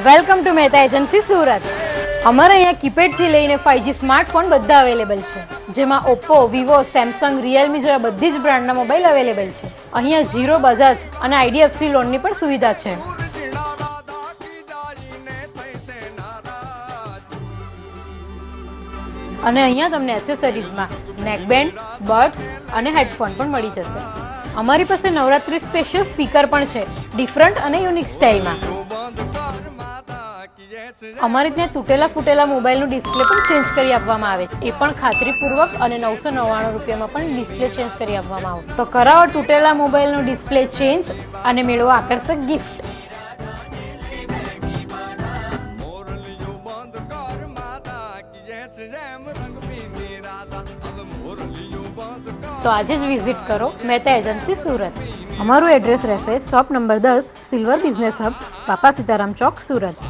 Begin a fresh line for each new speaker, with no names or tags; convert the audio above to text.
Welcome to Mehta agency Surat. અમારે અહીંયા કીપેડથી લઈને 5G સ્માર્ટફોન બધા અવેલેબલ છે, જેમાં ઓપ્પો, વિવો, સેમસંગ, રિયલમી જેવા બધી જ બ્રાન્ડના મોબાઈલ અવેલેબલ છે. અહીંયા ઝીરો બજાજ અને IDFC લોનની પણ સુવિધા છે. અને અહીંયા તમને એસેસરીઝમાં નેકબેન્ડ, બડ્સ અને હેડફોન પણ મળી જશે. અમારી પાસે નવરાત્રી સ્પેશિયલ સ્પીકર પણ છે, ડિફરન્ટ અને યુનિક સ્ટાઇલમાં. અમારે ત્યાં તૂટેલા મોબાઈલનું ડિસ્પ્લે પણ ચેન્જ કરી આપવામાં આવે છે, એ પણ ખાતરીપૂર્વક અને 999 રૂપિયામાં પણ ડિસ્પ્લે ચેન્જ કરી આપવામાં આવશે. તો કરાવો તૂટેલા મોબાઈલનું ડિસ્પ્લે ચેન્જ અને મેળવો આકર્ષક ગિફ્ટ. તો આજે જ વિઝિટ કરો મહેતા એજન્સી સુરત. અમારું એડ્રેસ રહેશે shop number 10, silver business hub, બાપા સીતારામ ચોક, સુરત.